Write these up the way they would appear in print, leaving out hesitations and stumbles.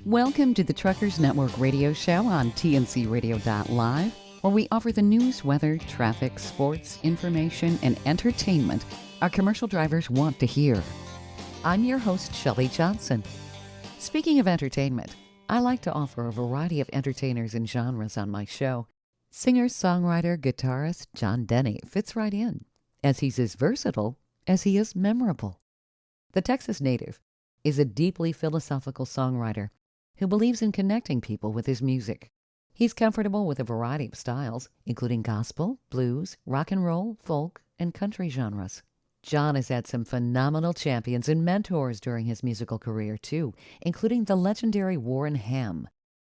Welcome to the Truckers Network radio show on tncradio.live, where we offer the news, weather, traffic, sports, information, and entertainment our commercial drivers want to hear. I'm your host, Shelley Johnson. Speaking of entertainment, I like to offer a variety of entertainers and genres on my show. Singer, songwriter, guitarist John Dennie fits right in, as he's as versatile as he is memorable. The Texas native is a deeply philosophical songwriter who believes in connecting people with his music. He's comfortable with a variety of styles, including gospel, blues, rock and roll, folk, and country genres. John has had some phenomenal champions and mentors during his musical career, too, including the legendary Warren Ham,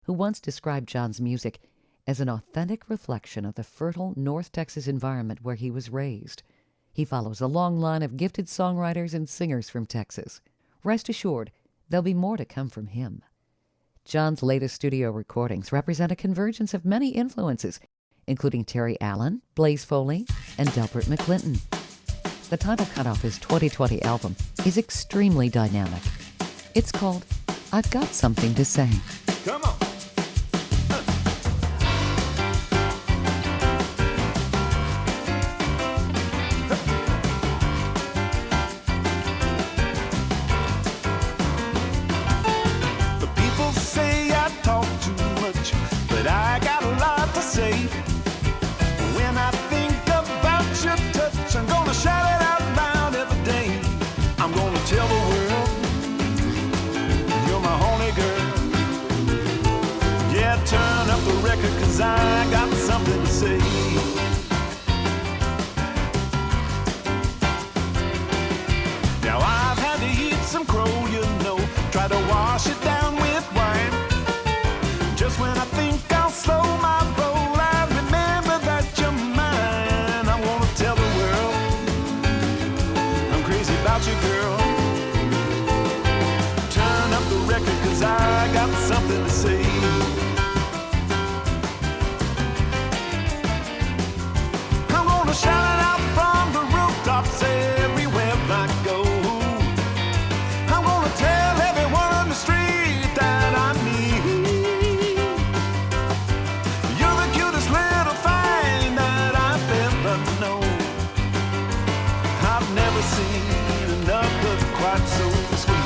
who once described John's music as an authentic reflection of the fertile North Texas environment where he was raised. He follows a long line of gifted songwriters and singers from Texas. Rest assured, there'll be more to come from him. John's latest studio recordings represent a convergence of many influences, including Terry Allen, Blaze Foley, and Delbert McClinton. The title cut off his 2020 album is extremely dynamic. It's called I've Got Something to Say. Come on. Cause I got something to say. Now I've had to eat some crow, you know, try to wash it down with wine. Just when I think I'll slow my roll, I remember that you're mine. I wanna tell the world I'm crazy about you, girl. Turn up the record cause I got something to say. Shout it out from the rooftops everywhere I go. I'm gonna tell everyone on the street that I'm me. You're the cutest little thing that I've ever known. I've never seen another quite so sweet.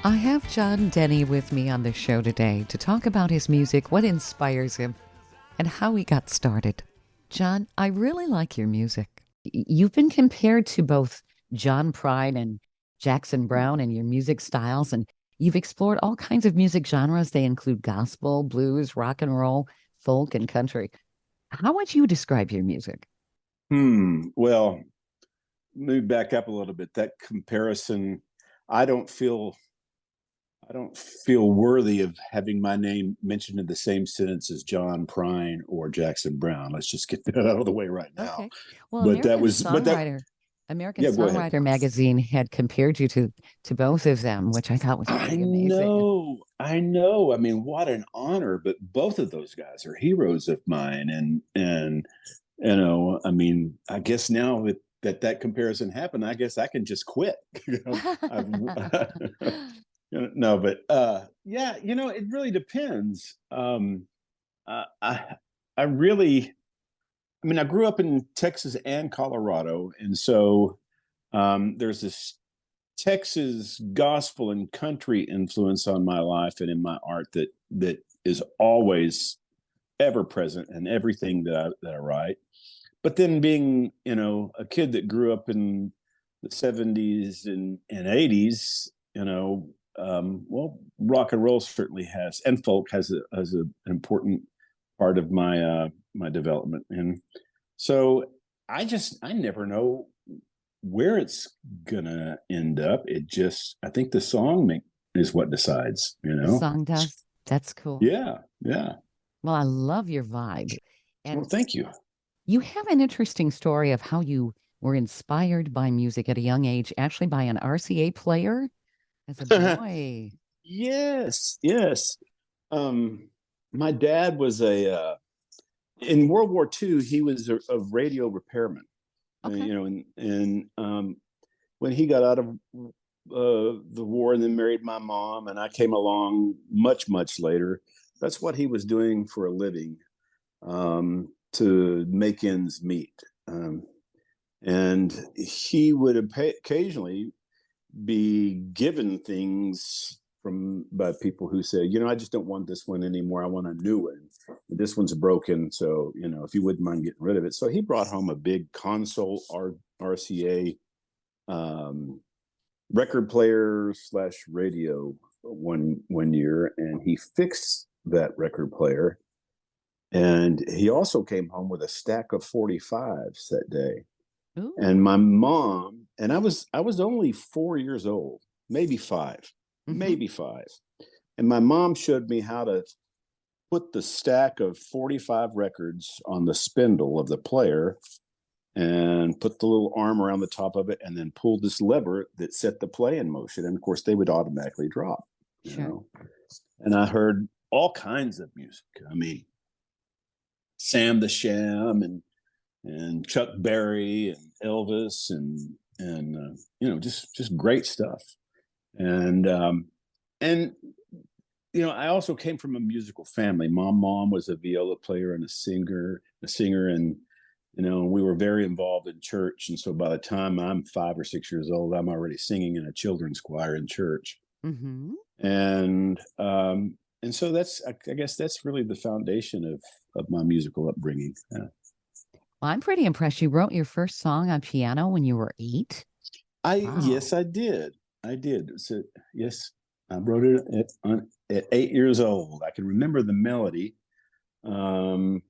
I have John Dennie with me on the show today to talk about his music, what inspires him, and how he got started. John, I really like your music. You've been compared to both John Prine and Jackson Brown and your music styles. And you've explored all kinds of music genres. They include gospel, blues, rock and roll, folk, and country. How would you describe your music? Well, move back up a little bit. That comparison, I don't feel I don't feel worthy of having my name mentioned in the same sentence as John Prine or Jackson Brown. Let's just get that out of the way right now. Okay. Well, But that was, but that, American yeah, go ahead. Songwriter magazine had compared you to both of them, which I thought was I pretty amazing. know. I mean, what an honor! But both of those guys are heroes of mine, and I mean, I guess now that comparison happened, I guess I can just quit. No, but yeah, it really depends. I really, I mean, I grew up in Texas and Colorado, and so there's this Texas gospel and country influence on my life and in my art that is always ever present in everything that I write. But then being, a kid that grew up in the 70s and 80s, well, rock and roll certainly has, and folk has an important part of my development. And so I never know where it's gonna end up. I think the song is what decides, The song does. That's cool. Yeah. Well, I love your vibe. Well, And thank you. you have an interesting story of how you were inspired by music at a young age, actually by an RCA player as a boy. Yes. My dad was in World War II. He was a radio repairman. Okay. And when he got out of the war and then married my mom, and I came along much later, that's what he was doing for a living, to make ends meet. And he would occasionally be given things by people who say, I just don't want this one anymore. I want a new one. This one's broken, so if you wouldn't mind getting rid of it. So he brought home a big console RCA record player / radio one year, and he fixed that record player. And he also came home with a stack of 45s that day. Ooh. And my mom, and I was only 4 years old, maybe 5. And my mom showed me how to put the stack of 45 records on the spindle of the player and put the little arm around the top of it and then pull this lever that set the play in motion. And of course, they would automatically drop. Sure. And I heard all kinds of music. I mean, Sam the Sham and Chuck Berry and Elvis and just great stuff. And I also came from a musical family. Mom was a viola player and a singer, and we were very involved in church. And so by the time I'm 5 or 6 years old, I'm already singing in a children's choir in church. Mm-hmm. And so I guess that's really the foundation of my musical upbringing. Yeah. Well, I'm pretty impressed. You wrote your first song on piano when you were 8. Wow. Yes, I did. So, yes, I wrote it at 8 years old. I can remember the melody, and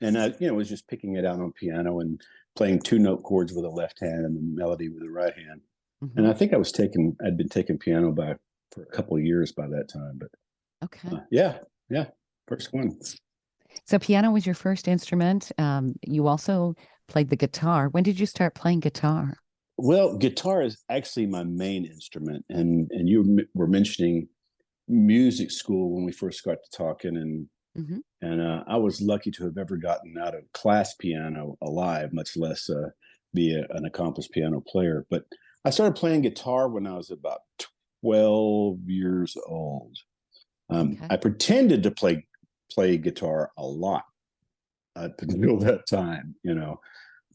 I was just picking it out on piano and playing 2-note chords with the left hand and the melody with the right hand. Mm-hmm. And I think I'd been taking piano for a couple of years by that time. But okay, yeah, first one. So piano was your first instrument. You also played the guitar. When did you start playing guitar? Well, guitar is actually my main instrument, and you were mentioning music school when we first got to talking, and I was lucky to have ever gotten out of class piano alive, much less be an accomplished piano player. But I started playing guitar when I was about 12 years old. Okay. I pretended to play guitar a lot until that time,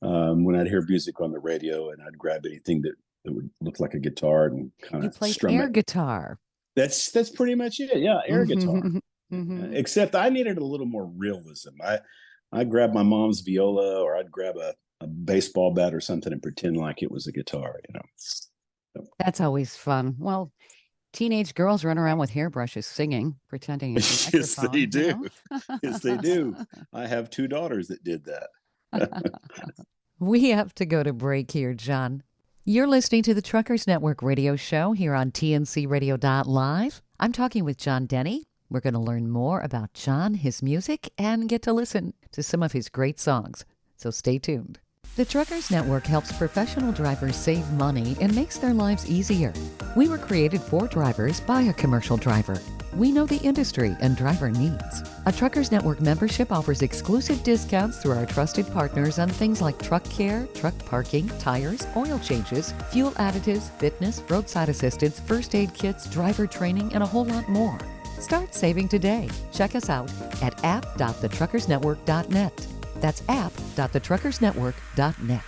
when I'd hear music on the radio, and I'd grab anything that would look like a guitar and kind of strum air guitar. That's pretty much it. Yeah, air guitar. Except I needed a little more realism. I grabbed my mom's viola, or I'd grab a baseball bat or something and pretend like it was a guitar, you know. So. That's always fun. Well, teenage girls run around with hairbrushes singing, pretending it's a Yes, microphone. they do. You know? Yes, they do. I have 2 daughters that did that. We have to go to break here, John. You're listening to the Truckers Network radio show here on TNCRadio.live. I'm talking with John Dennie. We're going to learn more about John, his music, and get to listen to some of his great songs. So stay tuned. The Truckers Network helps professional drivers save money and makes their lives easier. We were created for drivers by a commercial driver. We know the industry and driver needs. A Truckers Network membership offers exclusive discounts through our trusted partners on things like truck care, truck parking, tires, oil changes, fuel additives, fitness, roadside assistance, first aid kits, driver training, and a whole lot more. Start saving today. Check us out at app.thetruckersnetwork.net. That's app.thetruckersnetwork.net.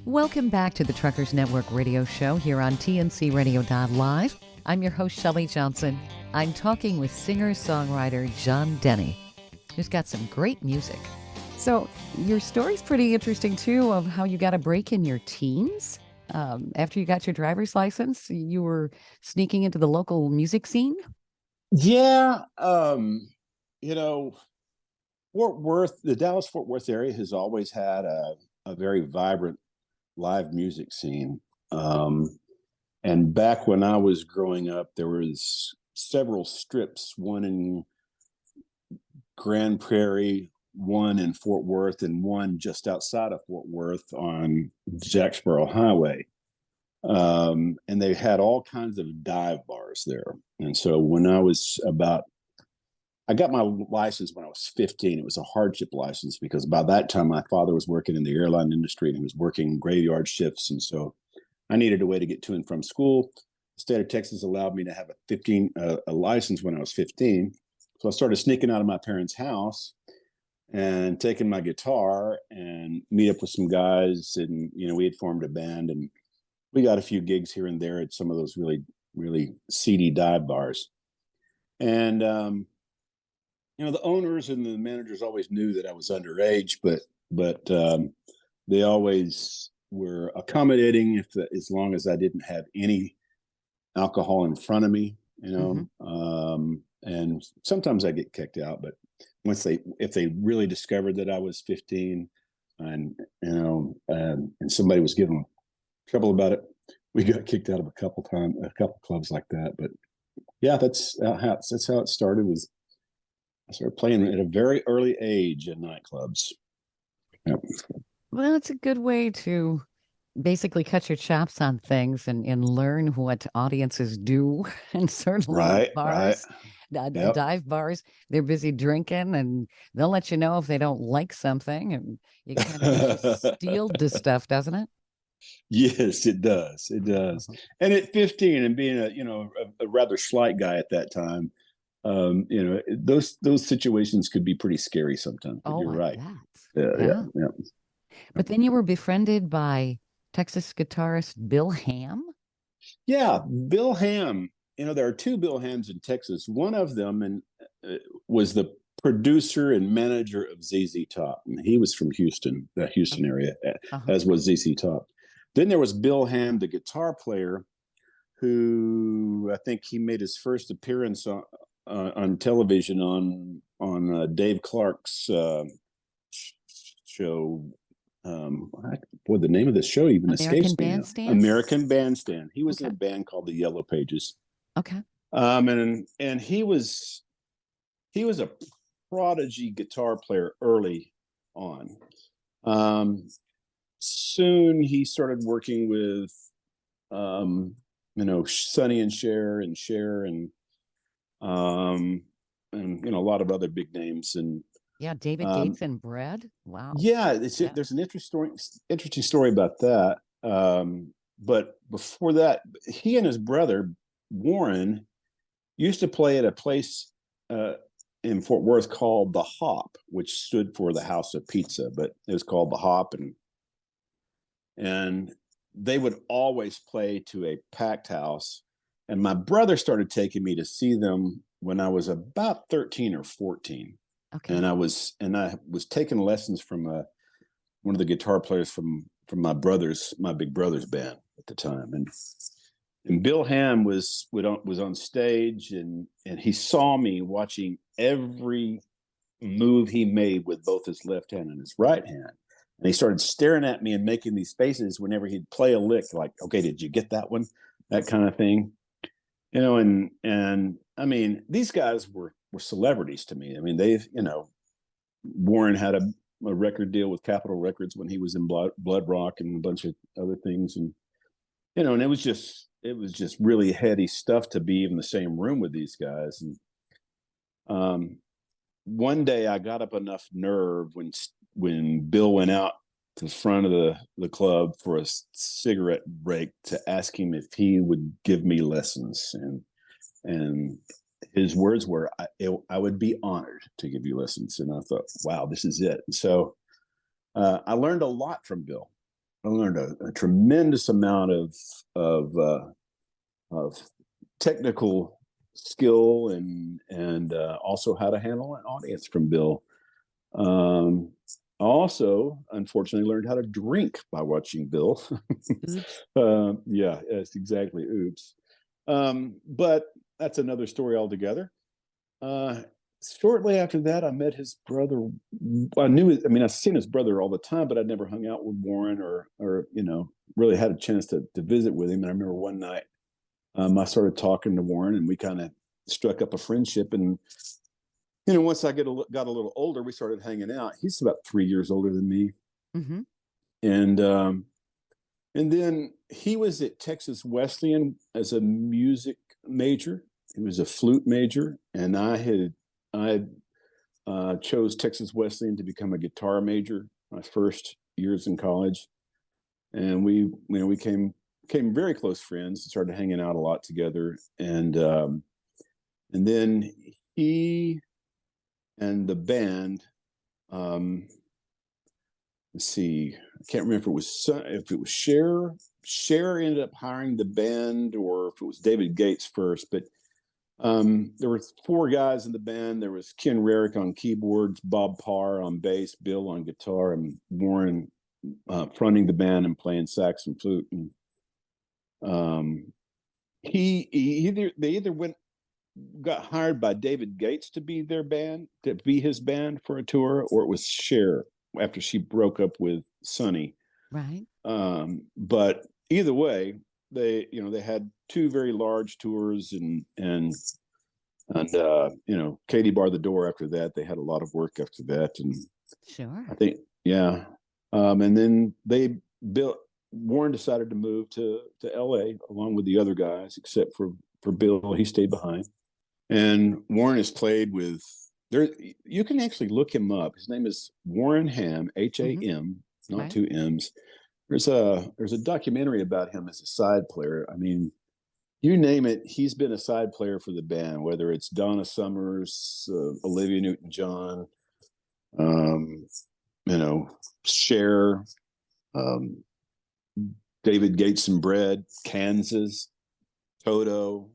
Welcome back to the Truckers Network radio show here on TNCRadio.live. I'm your host, Shelley Johnson. I'm talking with singer-songwriter John Dennie, who's got some great music. So your story's pretty interesting, too, of how you got a break in your teens. After you got your driver's license, you were sneaking into the local music scene? Yeah. You know, Fort Worth, the Dallas-Fort Worth area has always had a very vibrant live music scene. And back when I was growing up, there was several strips, one in Grand Prairie, one in Fort Worth, and one just outside of Fort Worth on Jacksboro Highway. And they had all kinds of dive bars there. And so when I got my license when I was 15. It was a hardship license because by that time my father was working in the airline industry and he was working graveyard shifts. And so I needed a way to get to and from school. The state of Texas allowed me to have a license when I was 15. So I started sneaking out of my parents' house and taking my guitar and meet up with some guys. And, you know, we had formed a band and we got a few gigs here and there at some of those really, really seedy dive bars. And, you know, the owners and the managers always knew that I was underage, but they always were accommodating as long as I didn't have any alcohol in front of me, you know. Mm-hmm. And sometimes I get kicked out, but if they really discovered that I was 15 and, you know, and somebody was giving trouble about it, we got kicked out of a couple clubs like that. But yeah, that's how it started. I started playing at a very early age in nightclubs. Yep. Well, it's a good way to basically cut your chops on things and learn what audiences do. And certainly bars, Yep. dive bars, they're busy drinking and they'll let you know if they don't like something. And it kind of makes you steal this stuff, doesn't it? Yes, it does. It does. And at 15 and being a rather slight guy at that time, you know, those situations could be pretty scary sometimes. But you're right. Yeah. But then you were befriended by Texas guitarist Bill Ham? Yeah, Bill Ham. You know, there are 2 Bill Hams in Texas. One of them was the producer and manager of ZZ Top. And he was from Houston, the Houston area, as was ZZ Top. Then there was Bill Ham, the guitar player, who I think he made his first appearance on television on Dave Clark's show. The name of the show even escapes me. American Bandstand. He was in a band called the Yellow Pages. Okay. And he was a prodigy guitar player early on. Soon he started working with, you know, Sonny and Cher and you know, a lot of other big names. And yeah, David Gates and Bread. Wow. Yeah, there's an interesting story about that. But before that, he and his brother Warren used to play at a place in Fort Worth called the Hop, which stood for the House of Pizza, but it was called the Hop, and they would always play to a packed house. And my brother started taking me to see them when I was about 13 or 14. Okay. And I was taking lessons from one of the guitar players from my big brother's band at the time. And Bill Ham was on stage, and he saw me watching every move he made with both his left hand and his right hand. And he started staring at me and making these faces whenever he'd play a lick, like, okay, did you get that one? That kind of thing. And I mean, these guys were celebrities to me. I mean, Warren had a record deal with Capitol Records when he was in Blood Rock and a bunch of other things. And, and it was just really heady stuff to be in the same room with these guys. And one day I got up enough nerve when Bill went out to the front of the club for a cigarette break to ask him if he would give me lessons. And his words were, I would be honored to give you lessons. And I thought, wow, this is it. And so I learned a lot from Bill. I learned a tremendous amount of technical skill and also how to handle an audience from Bill. Also, unfortunately, learned how to drink by watching Bill. Yeah, yes, exactly. Oops. But that's another story altogether. Shortly after that, I met his brother. I've seen his brother all the time, but I'd never hung out with Warren or really had a chance to visit with him. And I remember one night I started talking to Warren, and we kind of struck up a friendship. And once I got a little older, we started hanging out. He's about 3 years older than me. Mm-hmm. And then he was at Texas Wesleyan as a music major. He was a flute major, and I chose Texas Wesleyan to become a guitar major my first years in college. And we became very close friends and started hanging out a lot together. And then he and the band, let's see, I can't remember if it was Cher. Cher ended up hiring the band, or if it was David Gates first. But there were 4 guys in the band. There was Ken Rarick on keyboards, Bob Parr on bass, Bill on guitar, and Warren fronting the band and playing sax and flute. And they either got hired by David Gates to be his band for a tour, or it was Cher after she broke up with Sonny. Right. But either way, they had 2 very large tours, and Katie barred the door after that. They had a lot of work after that, and Sure. I think, yeah. And then Warren decided to move to LA along with the other guys, except for Bill. He stayed behind. And Warren has played with you can actually look him up. His name is Warren Ham, Ham, not Right. 2 M's. There's a documentary about him as a side player. I mean, you name it, he's been a side player for the band, whether it's Donna Summers, Olivia Newton-John, Cher, David Gates and Bread, Kansas, Toto,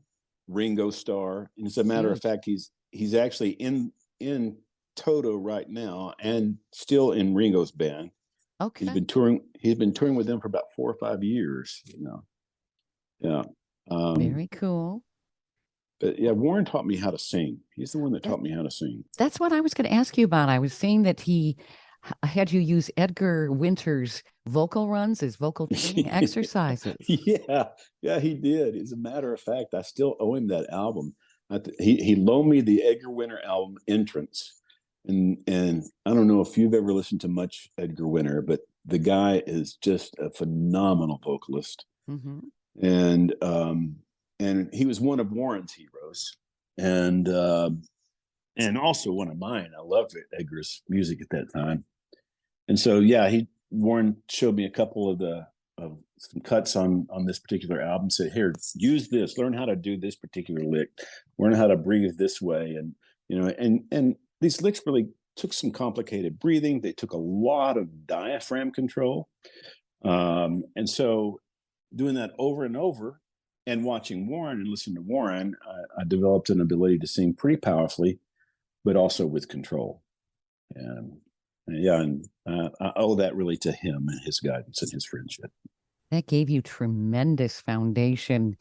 Ringo Starr. And as a matter of fact, he's actually in Toto right now and still in Ringo's band. Okay. He's been touring with them for about 4 or 5 years. Yeah. Very cool. But yeah, Warren taught me how to sing. He's the one that taught me how to sing. That's what I was going to ask you about. I was seeing that he had you use Edgar Winter's vocal runs as vocal training exercises. Yeah, he did. As a matter of fact, I still owe him that album. He loaned me the Edgar Winter album Entrance. And I don't know if you've ever listened to much Edgar Winter, but the guy is just a phenomenal vocalist. Mm-hmm. And he was one of Warren's heroes, and also one of mine. I loved Edgar's music at that time. And so, yeah, Warren showed me a couple of some cuts on this particular album. Said, "Here, use this. Learn how to do this particular lick. Learn how to breathe this way." And and these licks really took some complicated breathing. They took a lot of diaphragm control, and so doing that over and over and watching Warren and listening to Warren, I developed an ability to sing pretty powerfully, but also with control. And I owe that really to him and his guidance and his friendship. That gave you tremendous foundation.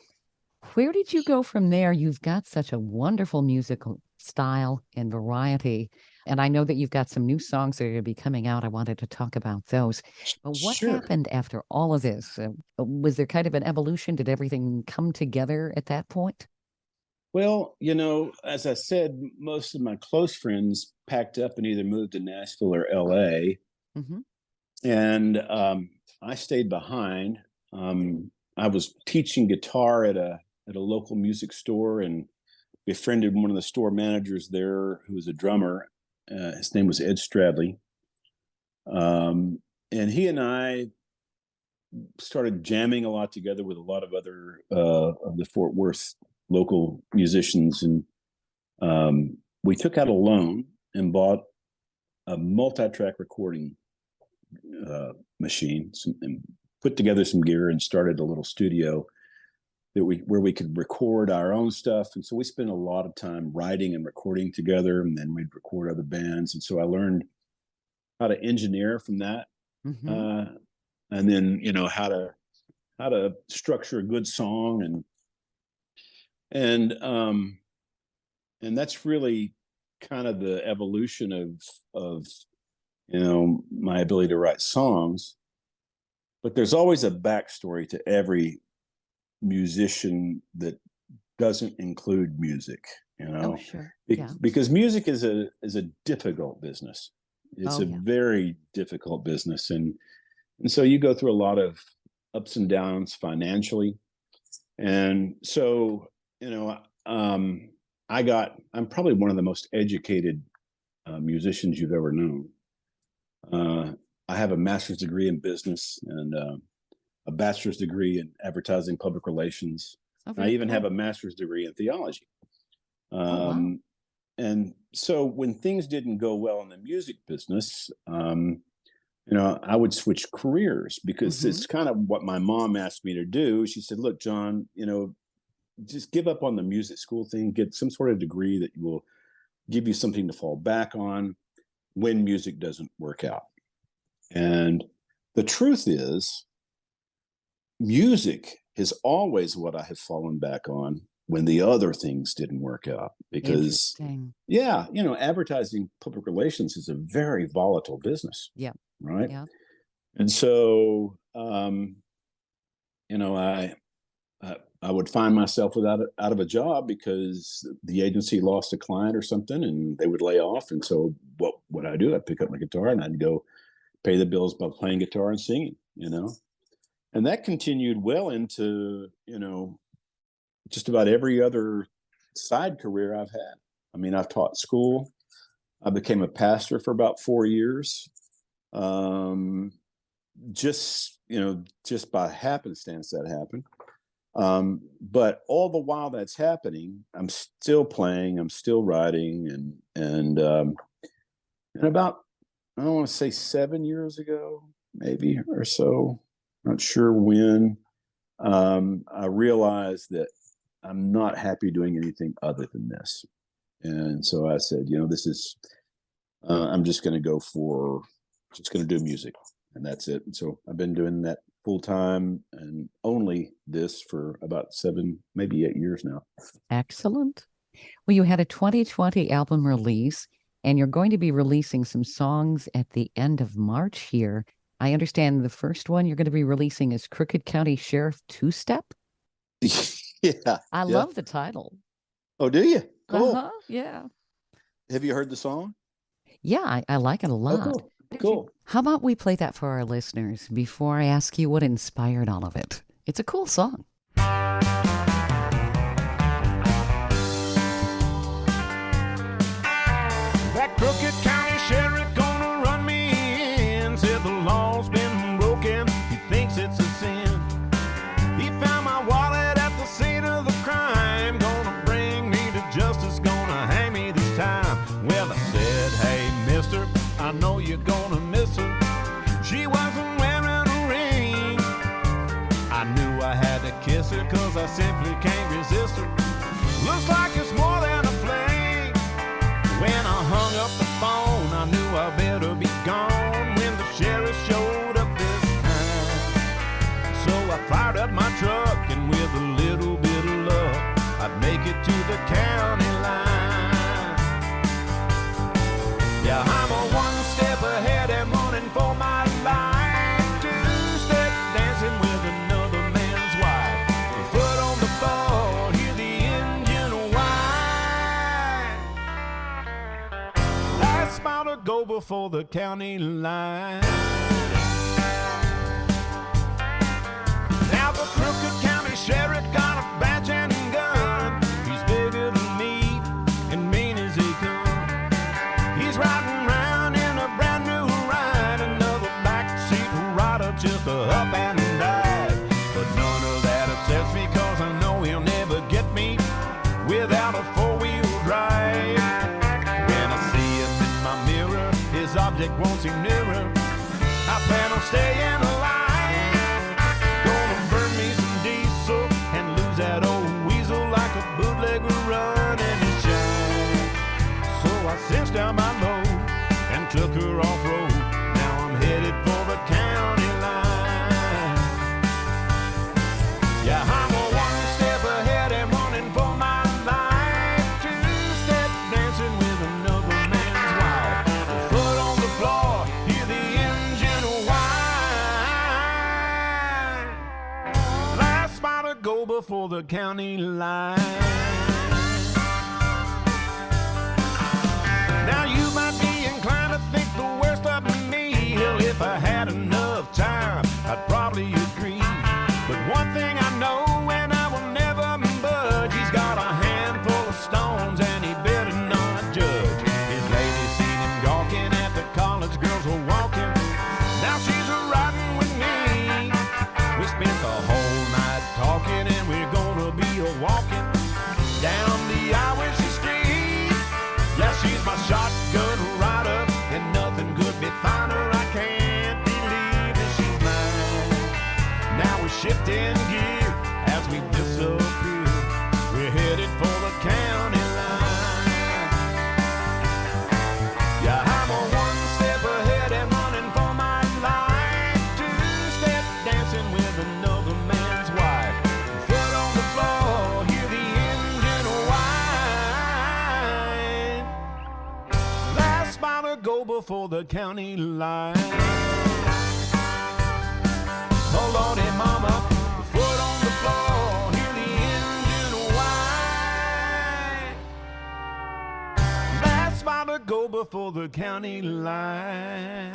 Where did you go from there? You've got such a wonderful musical style and variety. And I know that you've got some new songs that are going to be coming out. I wanted to talk about those. But what Sure. happened after all of this? Was there kind of an evolution? Did everything come together at that point? Well, as I said, most of my close friends packed up and either moved to Nashville or LA. Mm-hmm. And I stayed behind. I was teaching guitar at a local music store and befriended one of the store managers there who was a drummer. His name was Ed Stradley. And he and I started jamming a lot together with a lot of other of the Fort Worth local musicians. And we took out a loan and bought a multi-track recording machine and put together some gear and started a little studio where we could record our own stuff. And so we spent a lot of time writing and recording together, and then we'd record other bands. And so I learned how to engineer from that. Mm-hmm. And then, how to structure a good song and that's really kind of the evolution of my ability to write songs. But there's always a backstory to every musician that doesn't include music, Oh, sure. because music is a difficult business. It's very difficult business, and so you go through a lot of ups and downs financially, and so I'm probably one of the most educated musicians you've ever known. I have a master's degree in business and a bachelor's degree in advertising public relations. I even have a master's degree in theology. Wow. And so when things didn't go well in the music business, I would switch careers because it's kind of what my mom asked me to do. She said, look, John, just give up on the music school thing, get some sort of degree that will give you something to fall back on when music doesn't work out. And the truth is, music is always what I have fallen back on when the other things didn't work out. Because, advertising public relations is a very volatile business. Yeah. Right. Yeah. And so, I would find myself out of a job because the agency lost a client or something and they would lay off. And so what would I do? I'd pick up my guitar and I'd go pay the bills by playing guitar and singing, and that continued well into, just about every other side career I've had. I mean, I've taught school. I became a pastor for about 4 years. Just by happenstance that happened. But all the while that's happening, I'm still playing, I'm still writing, and about, I don't want to say 7 years ago, maybe or so, not sure when, I realized that I'm not happy doing anything other than this. And so I said, this is, I'm just going to do music, and that's it. And so I've been doing that full time and only this for about 7, maybe 8 years now. Excellent. Well, you had a 2020 album release, and you're going to be releasing some songs at the end of March here. I understand the first one you're going to be releasing is Crooked County Sheriff Two-Step. Yeah. I love the title. Oh, do you? Cool. Yeah. Have you heard the song? Yeah, I like it a lot. Oh, cool. How about we play that for our listeners before I ask you what inspired all of it? It's a cool song. That Crooked County Sheriff gonna run me in. Said the law's been broken, he thinks it's a sin. He found my wallet at the scene of the crime. Gonna bring me to justice, gonna hang me this time. Well, I said, hey mister, I know you're gonna miss her. She wasn't wearing a ring. I knew I had to to the county line. Yeah, I'm a one step ahead and running for my life. Two-step dancing with another man's wife. A foot on the floor, hear the engine whine. Last mile to go before the county line. Now the Crooked County Sheriff got a badge and gun. He's bigger than me and mean as he come. He's riding round in a brand new ride, another backseat rider, just a up and dive. But none of that upsets me, cause I know he'll never get me without a four-wheel drive. When I see him in my mirror, his object won't seem nearer. I plan on staying alive. Gonna burn me some diesel and lose that old weasel like a bootlegger running his shine. So I cinched down my load and took her off-road. Now I'm headed for the county line. Yeah, I'm a one step ahead and running for my life. Two-step dancing with another man's wife. A foot on the floor, hear the engine whine. Last mile to go before the county line. Now you might be inclined to think the worst of me. Hell, if I had enough time, I'd probably agree. But one thing I know, and I will never budge, he's got a handful of stones and he better not judge. His lady seen him gawking at the college girls who walking. Now she's riding with me. We spent the whole night talking and we're gonna be a-walking down the Irish Street. Yeah, she's my shotgun rider, and nothing could be finer. I can't believe that she's mine. Now we're shifting gear as we disappear. We're headed for the county line. Yeah, I'm a one step ahead and running for my life. Two-step dancing with another man's wife. Foot on the floor, hear the engine whine. Last mile to go before the county line. Oh Lordy mama, foot on the floor, hear the engine whine. Last mile to go before the county line.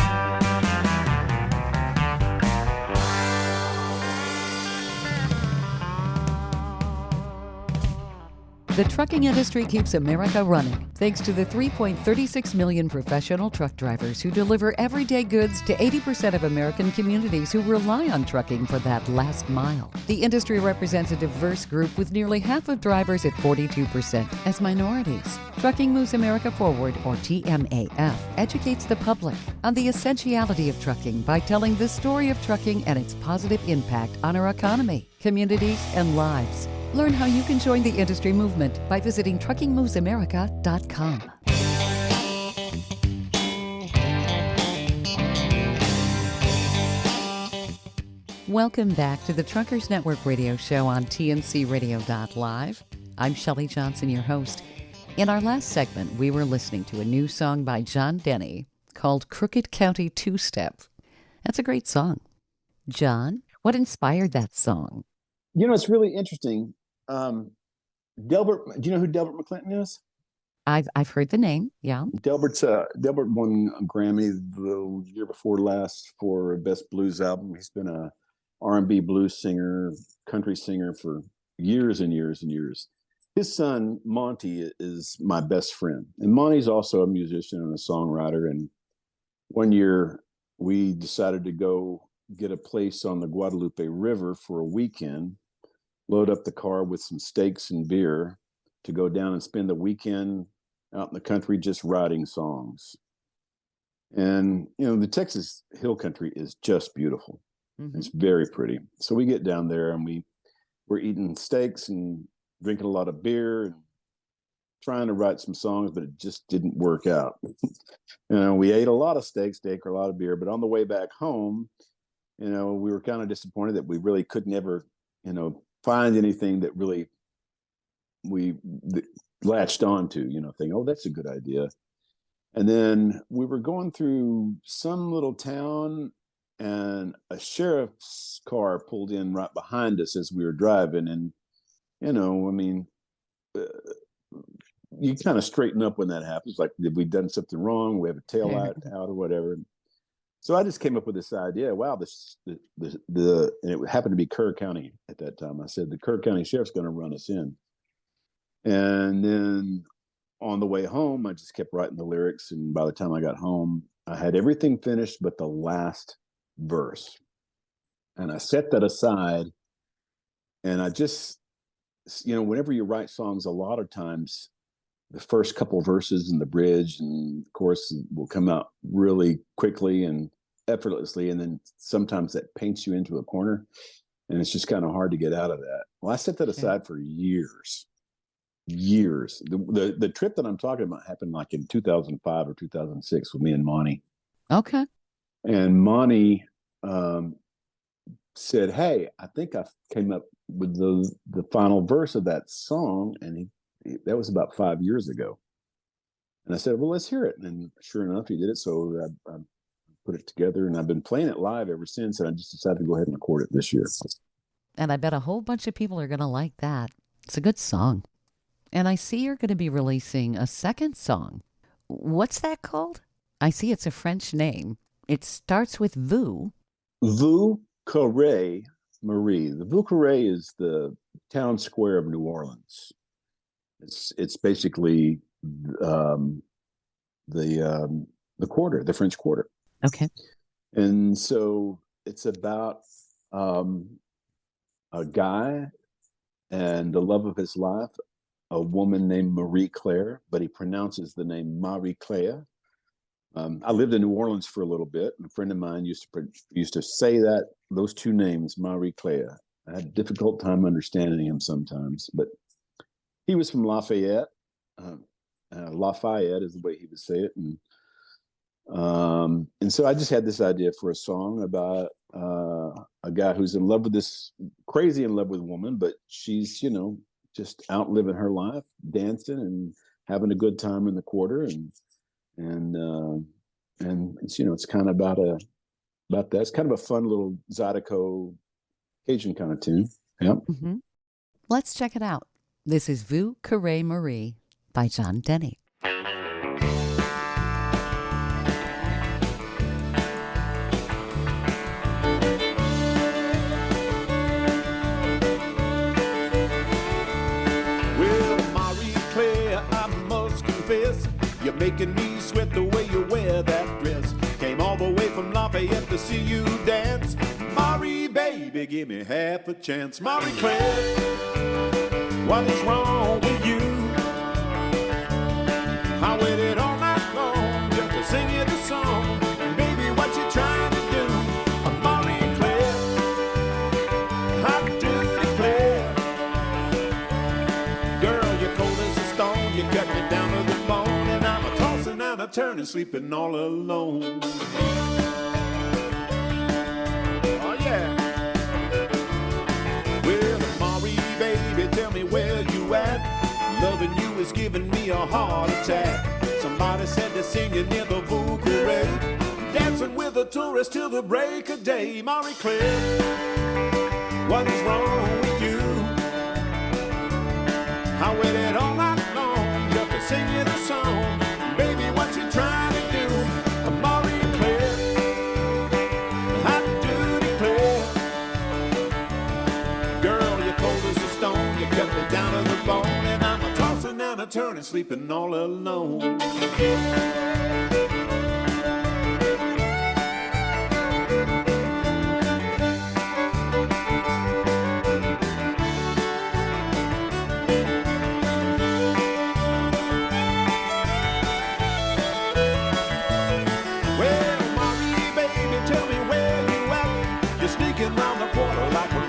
The trucking industry keeps America running thanks to the 3.36 million professional truck drivers who deliver everyday goods to 80% of American communities who rely on trucking for that last mile. The industry represents a diverse group with nearly half of drivers at 42% as minorities. Trucking Moves America Forward, or TNAF, educates the public on the essentiality of trucking by telling the story of trucking and its positive impact on our economy, communities, and lives. Learn how you can join the industry movement by visiting truckingmovesamerica.com. Welcome back to the Truckers Network radio show on tncradio.live. I'm Shelley Johnson, your host. In our last segment, we were listening to a new song by John Dennie called Crooked County Two-Step. That's a great song. John, what inspired that song? You know, it's really interesting. Delbert, do you know who Delbert McClinton is? I've heard the name, yeah. Delbert won a Grammy the year before last for Best Blues Album. He's been a R&B blues singer, country singer for years and years and years. His son, Monty, is my best friend. And Monty's also a musician and a songwriter. And one year we decided to go get a place on the Guadalupe River for a weekend, load up the car with some steaks and beer to go down and spend the weekend out in the country just writing songs. And, you know, the Texas hill country is just beautiful. Mm-hmm. It's very pretty. So we get down there and we're eating steaks and drinking a lot of beer and trying to write some songs, but it just didn't work out. You know, we ate a lot of steak or a lot of beer, but on the way back home, you know, we were kind of disappointed that we really could never, you know, find anything that really we latched on to, thinking, oh, that's a good idea. And then we were going through some little town, and a sheriff's car pulled in right behind us as we were driving. And, you kind of straighten up when that happens. Like, did we done something wrong? We have a tail light out or whatever. So I just came up with this idea. Wow, and it happened to be Kerr County at that time. I said, the Kerr County Sheriff's going to run us in. And then on the way home, I just kept writing the lyrics. And by the time I got home, I had everything finished but the last verse. And I set that aside. And I just, whenever you write songs, a lot of times the first couple of verses and the bridge and chorus will come out really quickly and effortlessly. And then sometimes that paints you into a corner, and it's just kind of hard to get out of that. Well, I set that aside for years. The trip that I'm talking about happened like in 2005 or 2006 with me and Monty. Okay. And Monty said, hey, I think I came up with the final verse of that song. And that was about 5 years ago. And I said, well, let's hear it. And sure enough, he did it. So I put it together, and I've been playing it live ever since. And I just decided to go ahead and record it this year. And I bet a whole bunch of people are going to like that. It's a good song. And I see you're going to be releasing a second song. What's that called? I see it's a French name. It starts with Vous. Vous Carré Marie. The Vous Carré is the town square of New Orleans. It's basically the quarter, the French Quarter. Okay. And so it's about a guy and the love of his life, a woman named Marie Claire, but he pronounces the name Marie Claire. I lived in New Orleans for a little bit, and a friend of mine used to say those two names, Marie Claire. I had a difficult time understanding him sometimes, but he was from Lafayette. Lafayette is the way he would say it, and so I just had this idea for a song about a guy who's crazy in love with a woman, but she's just out living her life, dancing and having a good time in the quarter, and it's it's kind of about that. It's kind of a fun little Zydeco Cajun kind of tune. Yep. Mm-hmm. Let's check it out. This is Vous Carré Marie by John Dennie. You're making me sweat the way you wear that dress. Came all the way from Lafayette to see you dance. Marie, baby, give me half a chance. Marie Claire, what is wrong with you? I waited all night long just to sing you the song. Baby, what you trying to do? Marie Claire, I do declare. Girl, you're cold as a stone. You cut me down to the bone. I turn and sleeping all alone. Oh yeah. Well, Marie, baby, tell me where you at. Loving you is giving me a heart attack. Somebody said they're singing near the Vous Carré, dancing with a tourist till the break of day. Marie Claire, what is wrong with you? I waited all night long just to sing you the song. Baby, what you trying to do? Marie Claire, I do declare. Girl, you're cold as a stone. You cut me down to the bone, and I'm a tossing and a turning, sleeping all alone.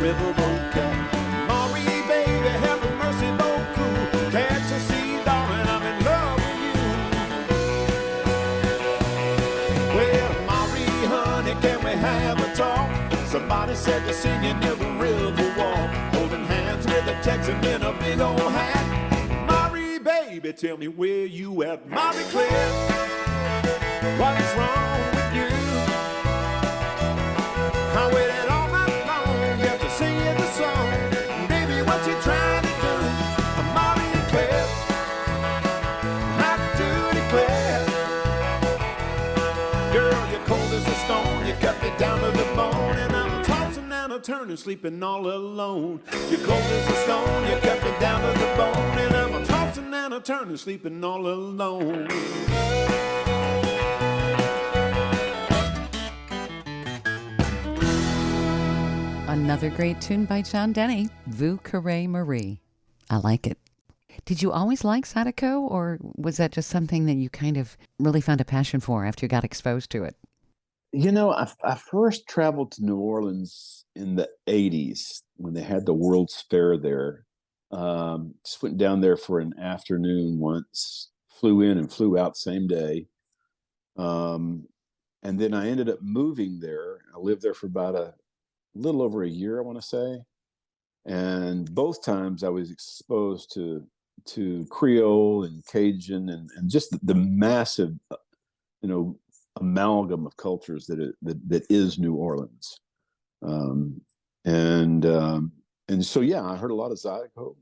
Riverboat cat. Marie, baby, have mercy, beaucoup. Can't you see, darling, I'm in love with you? Well, Marie, honey, can we have a talk? Somebody said they're singing near the river wall, holding hands with a Texan in a big old hat. baby, tell me where you at. Mommy Claire, what's wrong with you? I waited all night long after singing the song. Baby, what you trying to do? Mommy Claire, I do declare, girl, you're cold as a stone. You cut me down to the bone, and I'm tossing and a turning, sleeping all alone. You're cold as a stone. You cut me down to the bone, and I'm tossing and a turning, sleeping all alone. Another great tune by John Dennie, Vous Carrez Marie. I like it. Did you always like Zydeco, or was that just something that you kind of really found a passion for after you got exposed to it? You know, I first traveled to New Orleans in the 80s when they had the World's Fair there. Just went down there for an afternoon once, flew in and flew out same day. And then I ended up moving there. I lived there for about a little over a year, I want to say. And both times I was exposed to Creole and Cajun and just the massive, amalgam of cultures that is New Orleans. And so, yeah, I heard a lot of Zydeco.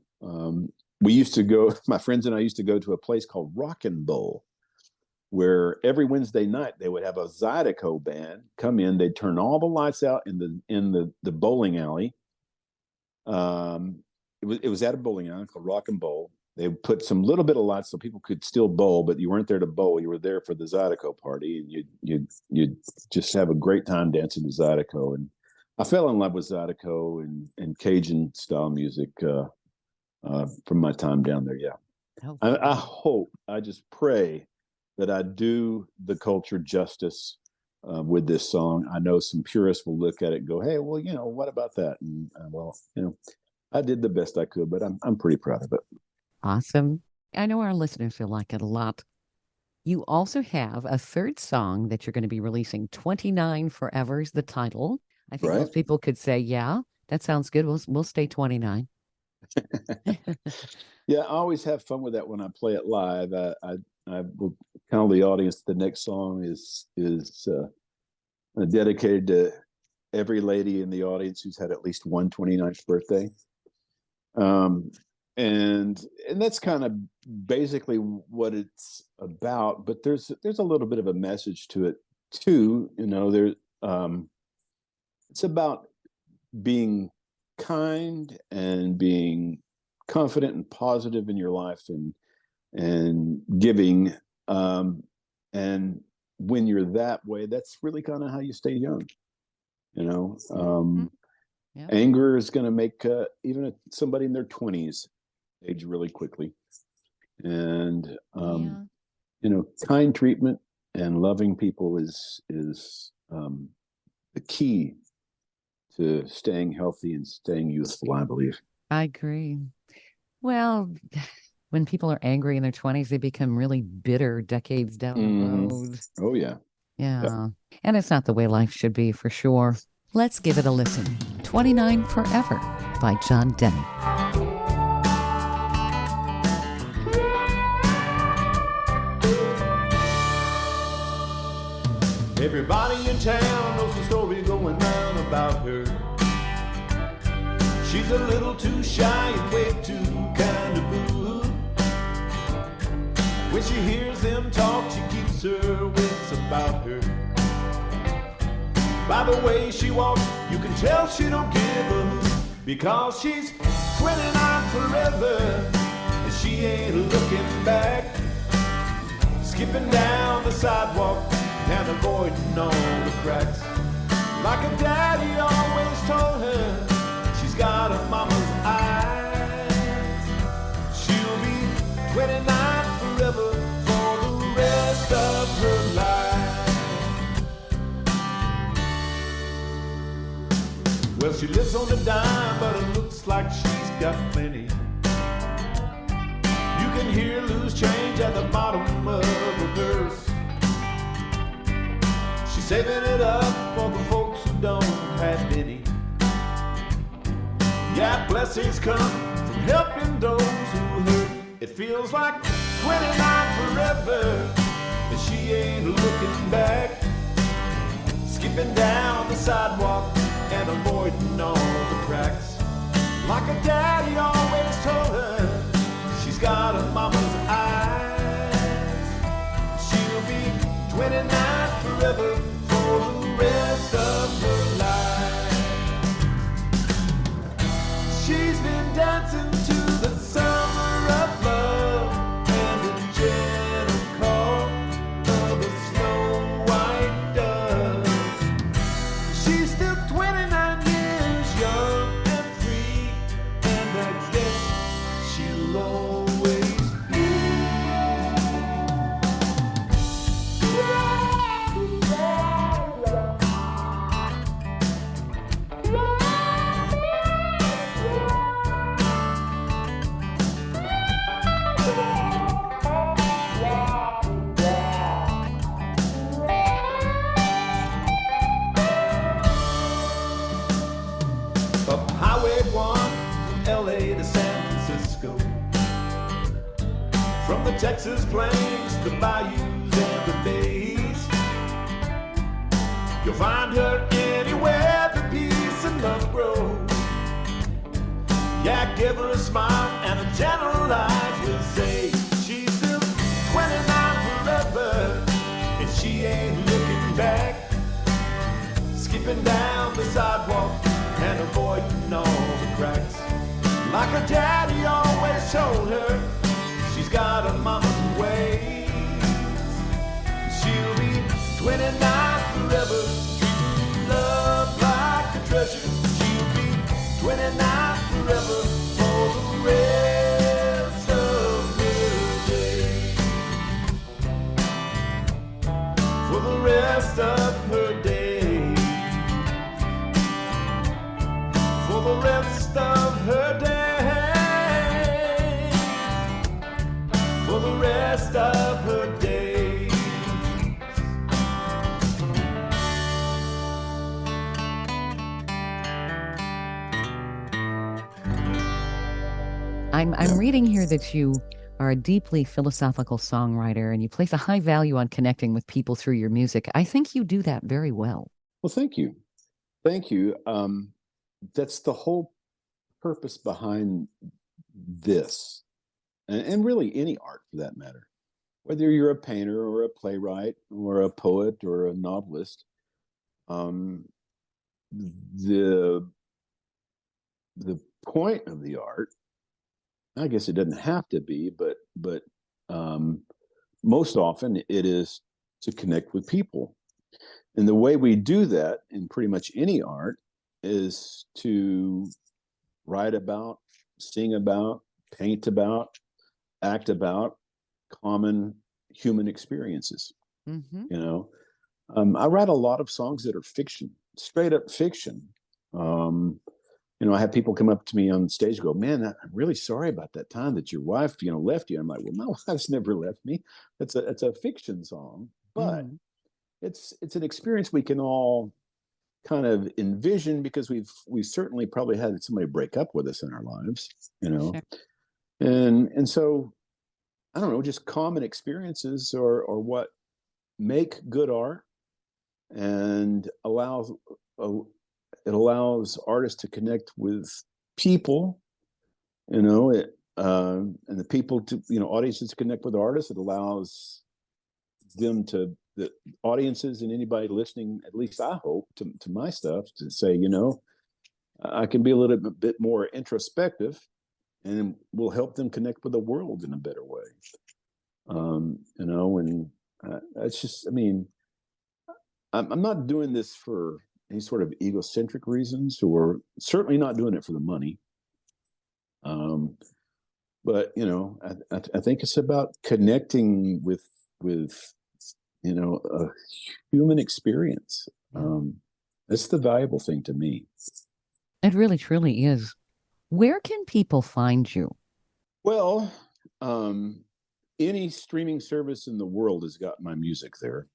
We used to go, my friends and I used to go to a place called Rockin' Bowl, where every Wednesday night they would have a Zydeco band come in. They'd turn all the lights out in the bowling alley. It was at a bowling alley called Rockin' Bowl. They would put some little bit of lights so people could still bowl, but you weren't there to bowl. You were there for the Zydeco party, and you'd just have a great time dancing to Zydeco. And I fell in love with Zydeco and Cajun style music from my time down there. Yeah, I hope, I just pray that I do the culture justice with this song. I know some purists will look at it and go, "Hey, well, what about that?" And I did the best I could, but I'm pretty proud of it. Awesome. I know our listeners will like it a lot. You also have a third song that you're going to be releasing. 29 Forever is the title. I think most people could say, yeah, that sounds good. We'll stay 29. Yeah, I always have fun with that when I play it live. I will tell the audience the next song is dedicated to every lady in the audience who's had at least one 29th birthday. And that's kind of basically what it's about, but there's a little bit of a message to it too. It's about being kind and being confident and positive in your life and giving. And when you're that way, that's really kind of how you stay young. Yeah. Anger is going to make even somebody in their 20s age really quickly. And kind treatment and loving people is the key to staying healthy and staying youthful, I believe. I agree. Well, when people are angry in their 20s, they become really bitter decades down the road. Oh, yeah. Yeah. And it's not the way life should be, for sure. Let's give it a listen. 29 Forever by John Dennie. Everybody in town knows the story going round about her. She's a little too shy and way too kind of boo. When she hears them talk, she keeps her wits about her. By the way she walks, you can tell she don't give a hoot, because she's 29 forever, and she ain't looking back. Skipping down the sidewalk and avoiding all the cracks. Like her daddy always told her, she's got a mama's eyes. She'll be 29 forever for the rest of her life. Well, she lives on a dime, but it looks like she's got plenty. You can hear loose change at the bottom of her purse. She's saving it up for the folks who don't have any. Yeah, blessings come from helping those who hurt. It feels like 29 forever, and she ain't looking back. Skipping down the sidewalk and avoiding all the cracks. Like her daddy always told her, she's got a mama's eyes. She'll be 29 forever for the rest of her life. She's been dancing to the summer of love and the gentle call of a snow white dove. She's still 29 years young and free, and I guess she'll always be. Up Highway 1 from LA to San Francisco, from the Texas plains, the bayous, and the bays. You'll find her anywhere the peace and love grow. Yeah, give her a smile and a gentle eyes will say she's still 29 forever, and she ain't looking back. Skipping down the sidewalk and avoiding all the cracks. Like her daddy always told her, she's got a mama's ways. She'll be 29 forever, treating love like a treasure. She'll be 29 forever for the rest of her days. For the rest of her days. For the rest of her days. For the rest of her days. I'm reading here that you are a deeply philosophical songwriter and you place a high value on connecting with people through your music. I think you do that very well. Well, thank you. Thank you. That's the whole purpose behind this, and really any art for that matter. Whether you're a painter or a playwright or a poet or a novelist, the point of the art, I guess it doesn't have to be, but most often it is to connect with people. And the way we do that in pretty much any art is to write about, sing about, paint about, act about common human experiences. Mm-hmm. You know, I write a lot of songs that are fiction, straight up fiction. You know, I have people come up to me on stage and go, "Man, I'm really sorry about that time that your wife, left you." I'm like, "Well, my wife's never left me. It's a fiction song, but it's an experience we can all kind of envision because we've certainly probably had somebody break up with us in our lives, Sure. and so I don't know, just common experiences or what make good art and it allows artists to connect with people, and the people to, audiences to connect with artists. It allows the audiences and anybody listening, at least I hope, to my stuff, to say, I can be a little bit more introspective, and will help them connect with the world in a better way. It's just, I'm not doing this for any sort of egocentric reasons, or certainly not doing it for the money. But I think it's about connecting with a human experience. That's the valuable thing to me. It really, truly is. Where can people find you? Well, any streaming service in the world has got my music there.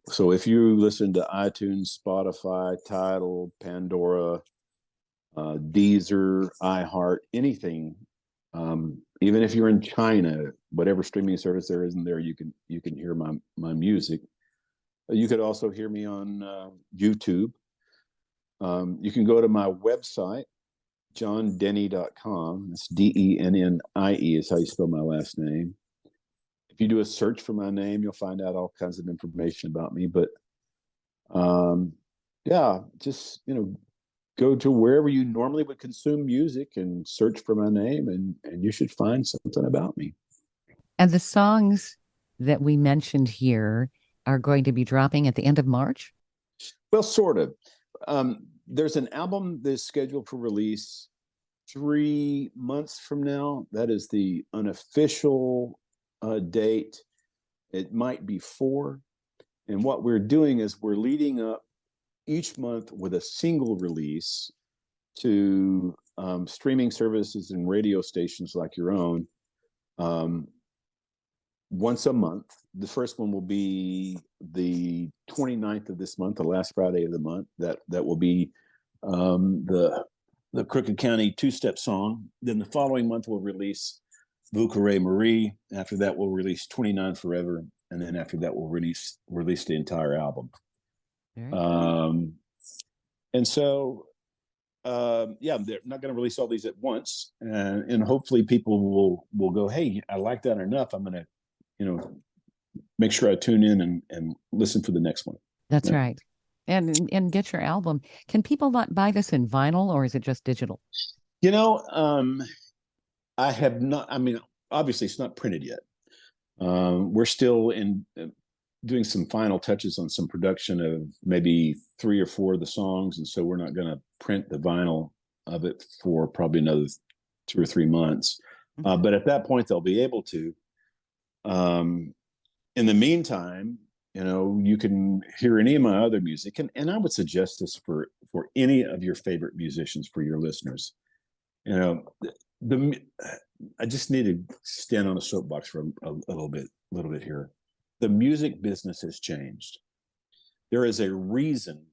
So if you listen to iTunes, Spotify, Tidal, Pandora, Deezer, iHeart, anything, even if you're in China, whatever streaming service there is in there, you can hear my music. You could also hear me on YouTube. You can go to my website, johndennie.com. That's Dennie is how you spell my last name. If you do a search for my name, you'll find out all kinds of information about me. But yeah, just go to wherever you normally would consume music and search for my name, and you should find something about me. And the songs that we mentioned here are going to be dropping at the end of March? Well, sort of. There's an album that's scheduled for release 3 months from now. That is the unofficial date. It might be 4. And what we're doing is we're leading up each month with a single release to streaming services and radio stations like your own once a month. The first one will be the 29th of this month, the last Friday of the month. That will be the Crooked County two-step song. Then the following month we'll release Vous Courez Marie. After that we'll release 29 Forever, and then after that we'll release the entire album. And so yeah, they're not going to release all these at once, and hopefully people will go, hey, I like that enough, I'm going to make sure I tune in and listen for the next one. That's right. And get your album. Can people not buy this in vinyl, or is it just digital? I have not. I mean, obviously it's not printed yet. We're still in doing some final touches on some production of maybe 3 or 4 of the songs, and so we're not going to print the vinyl of it for probably another 2 or 3 months. But at that point they'll be able to. In the meantime, you can hear any of my other music, and I would suggest this for any of your favorite musicians, for your listeners. I just need to stand on a soapbox for a little bit here. The music business has changed. There is a reason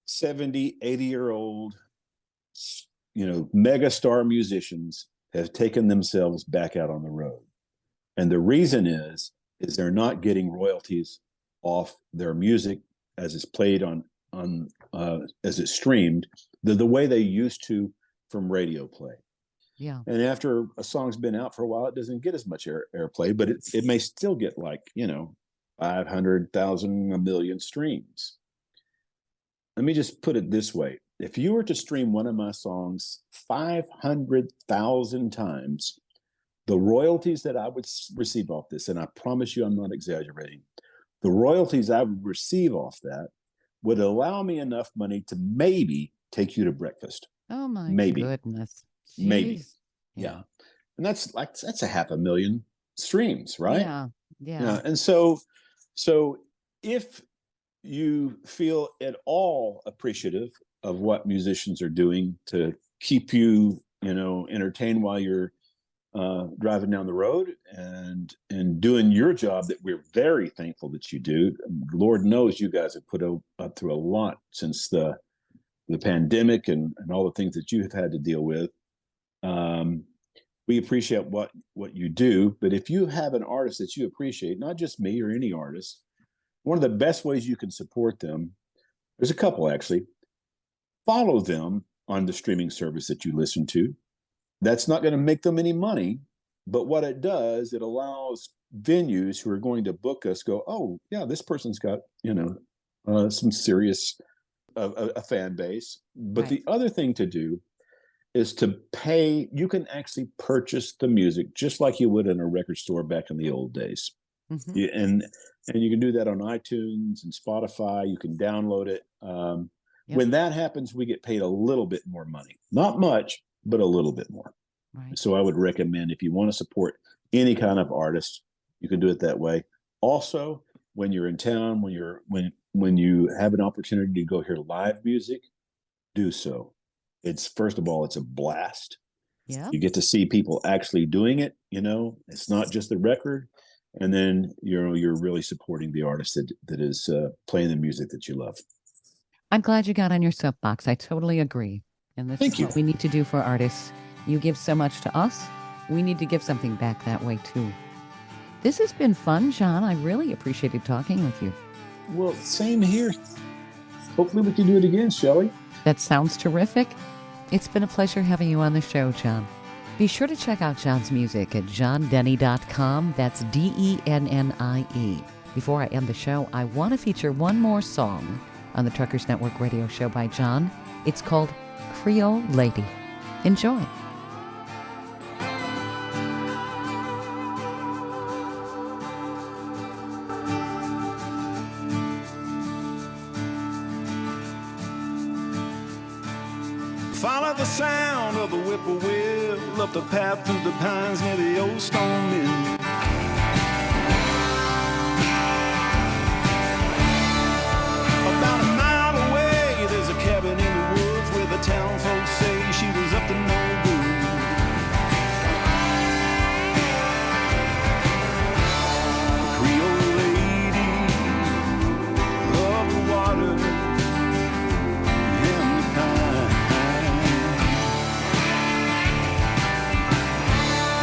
70, 80-year-old, megastar musicians have taken themselves back out on the road. And the reason is they're not getting royalties off their music as it's played on as it's streamed the way they used to from radio play. Yeah. And after a song's been out for a while, it doesn't get as much airplay, but it may still get 500,000, 1 million streams. Let me just put it this way. If you were to stream one of my songs 500,000 times, the royalties that I would receive off this, and I promise you I'm not exaggerating, the royalties I would receive off that would allow me enough money to maybe take you to breakfast. Oh my goodness. Jeez. Maybe. Yeah. And that's 500,000 streams, right? Yeah. And so if you feel at all appreciative of what musicians are doing to keep you, entertained while you're driving down the road and doing your job that we're very thankful that you do. Lord knows you guys have put up through a lot since the pandemic and all the things that you have had to deal with. We appreciate what you do, but if you have an artist that you appreciate, not just me or any artist, one of the best ways you can support them, there's a couple actually. Follow them on the streaming service that you listen to. That's not going to make them any money, but what it does, it allows venues who are going to book us go, oh yeah, this person's got some serious a fan base. But right. The other thing to do is to pay. You can actually purchase the music just like you would in a record store back in the old days. Mm-hmm. And you can do that on iTunes and Spotify. You can download it. Yep. When that happens, we get paid a little bit more money. Not much, but a little bit more. Right. So I would recommend, if you want to support any kind of artist, you can do it that way. Also, when you're in town, when you have an opportunity to go hear live music, do so. First of all, it's a blast. Yeah. You get to see people actually doing it. It's not just the record. And then you're really supporting the artist that is playing the music that you love. I'm glad you got on your soapbox. I totally agree. And this is what we need to do for artists. You give so much to us, We need to give something back that way, too. This has been fun, John. I really appreciated talking with you. Well, same here. Hopefully we can do it again, Shelley. That sounds terrific. It's been a pleasure having you on the show, John. Be sure to check out John's music at johndennie.com. That's DENNIE. Before I end the show, I want to feature one more song on the Truckers Network radio show by John. It's called Creole Lady. Enjoy. Follow the sound of the whippoorwill up the path through the pines near the old stone mill. About a mile away, there's a cabin in the woods where the town folks say she was up to no good. Creole lady of the water and the pine.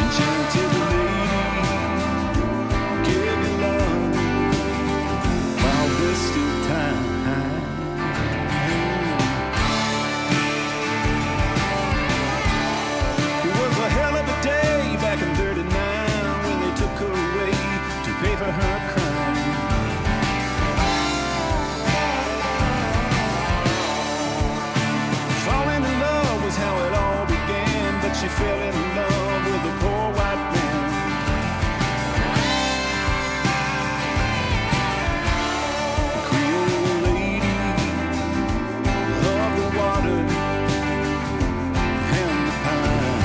Enchanted lady, give me love while there's still time. It was a hell of a day back in '39 when they took her away to pay for her crime. Falling in love was how it all began, but she fell in love with a poor white man. Creole lady of the water and the pine.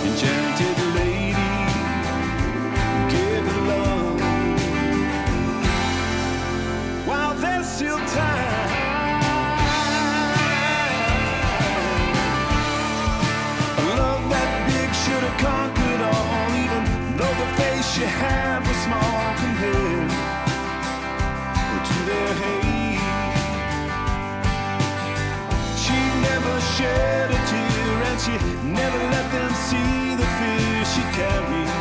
Enchanted lady, give it love while there's still time. A love that big should have conquered all, even though the face she had was small compared to their hate. She never shed a tear, and she never let them see the fear she carried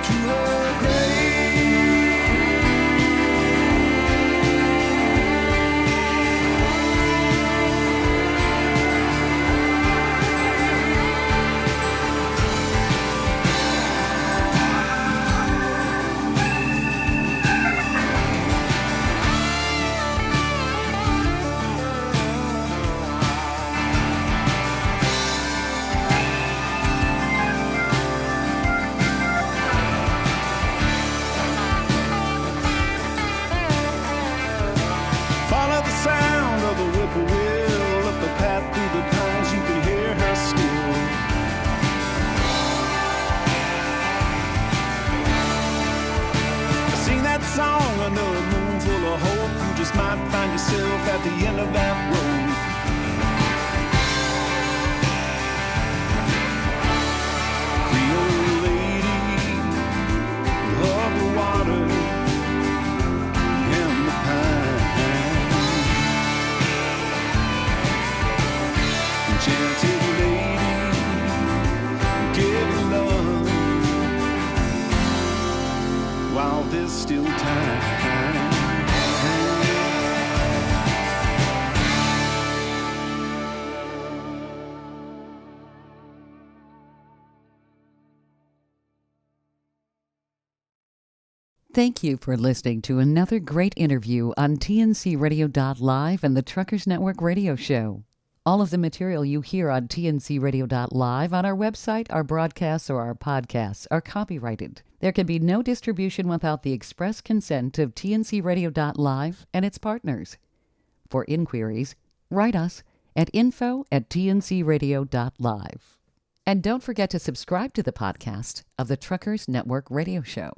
to her grave. Follow the sound of the whippoorwill up the path through the pines, you can hear her still. Sing that song under a moon full of hope. You just might find yourself at the end of that road. Creole lady of the water and the pine. Enchanted lady, give me love while there's still time. Thank you for listening to another great interview on TNCRadio.live and the Truckers Network radio show. All of the material you hear on TNCRadio.live on our website, our broadcasts, or our podcasts are copyrighted. There can be no distribution without the express consent of TNCRadio.live and its partners. For inquiries, write us at info@tncradio.live. And don't forget to subscribe to the podcast of the Truckers Network radio show.